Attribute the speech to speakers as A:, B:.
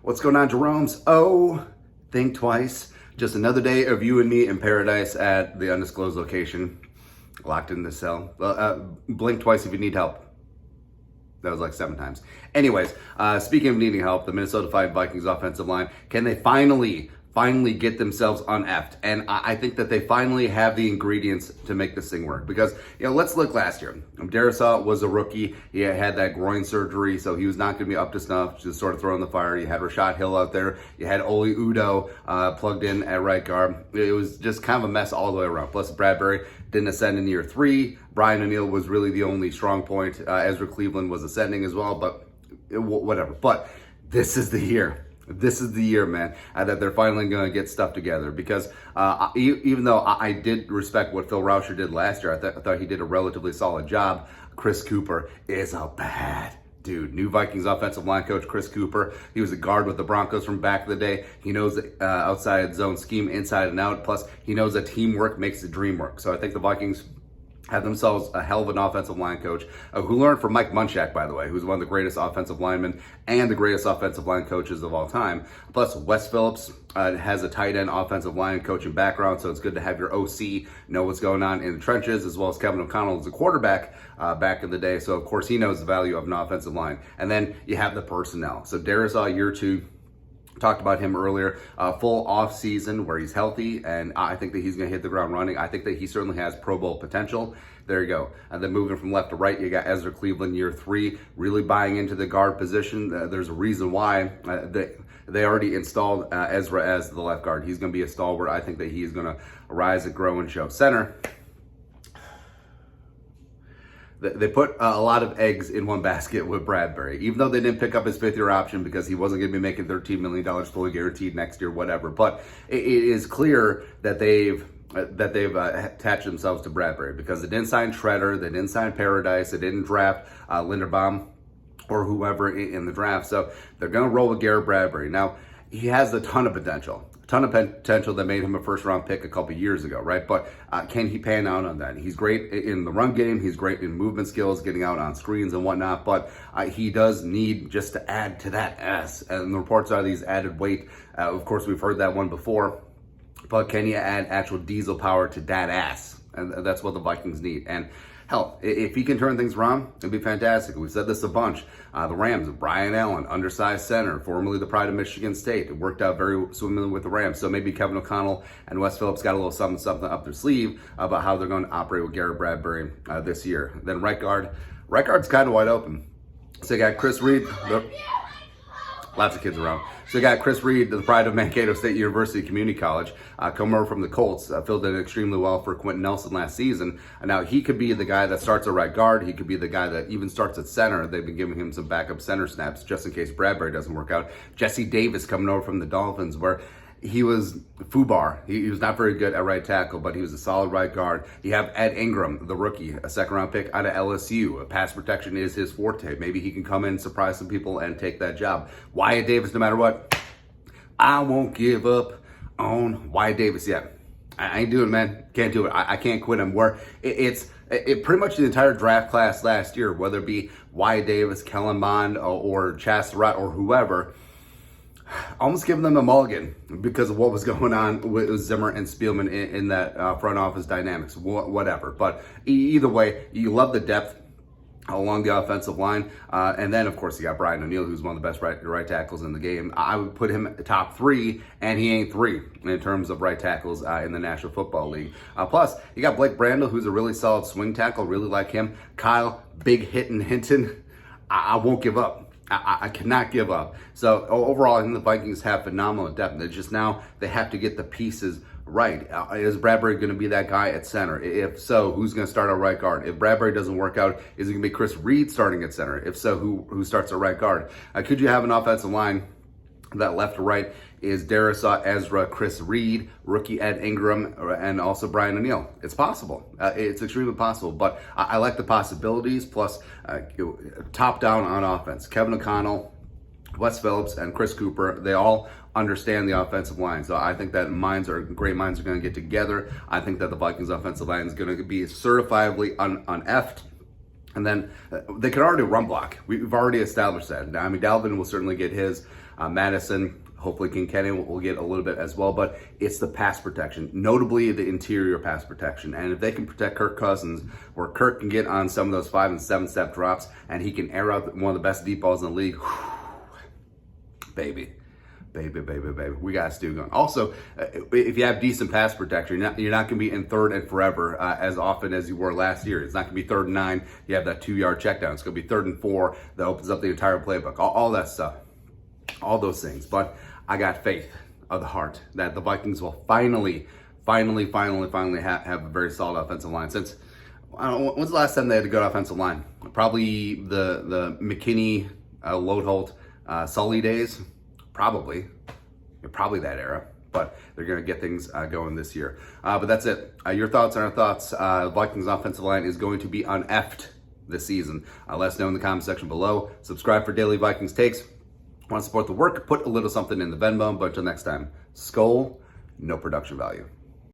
A: What's going on, Jerome's? Oh, think twice. Just another day of you and me in paradise at the undisclosed location, locked in the cell. Blink twice if you need help. That was like 7 times. Anyways, speaking of needing help, the Minnesota Vikings offensive line, can they finally get themselves un-effed? And I think that they finally have the ingredients to make this thing work. Because, let's look last year. Darrisaw was a rookie. He had that groin surgery, so he was not going to be up to snuff, just sort of throwing the fire. You had Rashad Hill out there. You had Oli Udoh plugged in at right guard. It was just kind of a mess all the way around. Plus, Bradbury didn't ascend in year 3. Brian O'Neill was really the only strong point. Ezra Cleveland was ascending as well, but whatever. But this is the year. This is the year, man, that they're finally going to get stuff together. Because even though I did respect what Phil Rauscher did last year, I thought he did a relatively solid job. Chris Cooper is a bad dude. New Vikings offensive line coach Chris Cooper. He was a guard with the Broncos from back in the day. He knows the outside zone scheme inside and out. Plus, he knows that teamwork makes the dream work. So I think the Vikings have themselves a hell of an offensive line coach who learned from Mike Munchak, by the way, who's one of the greatest offensive linemen and the greatest offensive line coaches of all time. Plus, Wes Phillips has a tight end offensive line coaching background, so it's good to have your OC know what's going on in the trenches, as well as Kevin O'Connell as a quarterback back in the day. So, of course, he knows the value of an offensive line. And then you have the personnel. So, Darrisaw, year 2. Talked about him earlier, full off season where he's healthy, and I think that he's going to hit the ground running. I think that he certainly has Pro Bowl potential. There you go. And then moving from left to right, you got Ezra Cleveland, year 3, really buying into the guard position. There's a reason why they already installed Ezra as the left guard. He's going to be a stalwart. I think that he's going to rise and grow and show. Center, they put a lot of eggs in one basket with Bradbury, even though they didn't pick up his 5th-year option because he wasn't going to be making $13 million fully guaranteed next year, whatever. But it is clear that they've attached themselves to Bradbury because they didn't sign Shredder, they didn't sign Paradise, they didn't draft Linderbaum or whoever in the draft. So they're going to roll with Garrett Bradbury. Now, he has a ton of potential. That made him a first-round pick a couple years ago, right? But can he pan out on that? He's great in the run game. He's great in movement skills, getting out on screens and whatnot. But he does need just to add to that S. And the reports are these added weight. Of course, we've heard that one before. But can you add actual diesel power to that ass? And that's what the Vikings need. And hell, if he can turn things around, it'd be fantastic. We've said this a bunch. The Rams, Brian Allen, undersized center, formerly the pride of Michigan State. It worked out very swimmingly with the Rams. So maybe Kevin O'Connell and Wes Phillips got a little something up their sleeve about how they're going to operate with Garrett Bradbury this year. Then right guard's kind of wide open. So you got Chris Reed. Lots of kids around. So you got Chris Reed, the pride of Mankato State University Community College, coming over from the Colts, filled in extremely well for Quentin Nelson last season. And now he could be the guy that starts at right guard. He could be the guy that even starts at center. They've been giving him some backup center snaps just in case Bradbury doesn't work out. Jesse Davis coming over from the Dolphins, where he was FUBAR. He was not very good at right tackle, but he was a solid right guard. You have Ed Ingram, the rookie, a 2nd-round pick out of LSU. Pass protection is his forte. Maybe he can come in, surprise some people, and take that job. Wyatt Davis, no matter what, I won't give up on Wyatt Davis yet. I ain't doing it, man. Can't do it. I can't quit him. It's pretty much the entire draft class last year, whether it be Wyatt Davis, Kellen Mond, or Chas Surratt, or whoever, almost giving them a mulligan because of what was going on with Zimmer and Spielman in that front office dynamics, whatever. But either way, you love the depth along the offensive line. And then, of course, you got Brian O'Neill, who's one of the best right tackles in the game. I would put him top 3, and he ain't 3 in terms of right tackles in the National Football League. Plus, you got Blake Brandel, who's a really solid swing tackle, really like him. Kyle, big hitting Hinton. I won't give up. I cannot give up. So overall, I think the Vikings have phenomenal depth. It's just now they have to get the pieces right. Is Bradbury going to be that guy at center? If so, who's going to start at right guard? If Bradbury doesn't work out, is it going to be Chris Reed starting at center? If so, who starts at right guard? Could you have an offensive line that left to right is Darrisaw, Ezra, Chris Reed, rookie Ed Ingram, and also Brian O'Neill? It's possible. It's extremely possible, but I like the possibilities, plus top down on offense. Kevin O'Connell, Wes Phillips, and Chris Cooper, they all understand the offensive line. So I think that great minds are going to get together. I think that the Vikings offensive line is going to be certifiably un-effed. And then they can already run block. We've already established that. I mean, Dalvin will certainly get his. Madison, hopefully Kinkenny will get a little bit as well, but it's the pass protection, notably the interior pass protection. And if they can protect Kirk Cousins, where Kirk can get on some of those 5 and 7 step drops, and he can air out one of the best deep balls in the league, baby. We got Stu going. Also, if you have decent pass protection, you're not going to be in third and forever as often as you were last year. It's not going to be 3rd and 9. You have that 2-yard check down. It's going to be 3rd and 4 that opens up the entire playbook. All that stuff, all those things. But I got faith of the heart that the Vikings will finally have a very solid offensive line. Since when's the last time they had a good offensive line? Probably the McKinney, Loadholt, Sully days. Probably that era, but they're going to get things going this year. But that's it. Your thoughts on our thoughts. Vikings offensive line is going to be uneffed this season. Let us know in the comment section below. Subscribe for daily Vikings takes. Want to support the work? Put a little something in the Venmo. But until next time, Skol, no production value.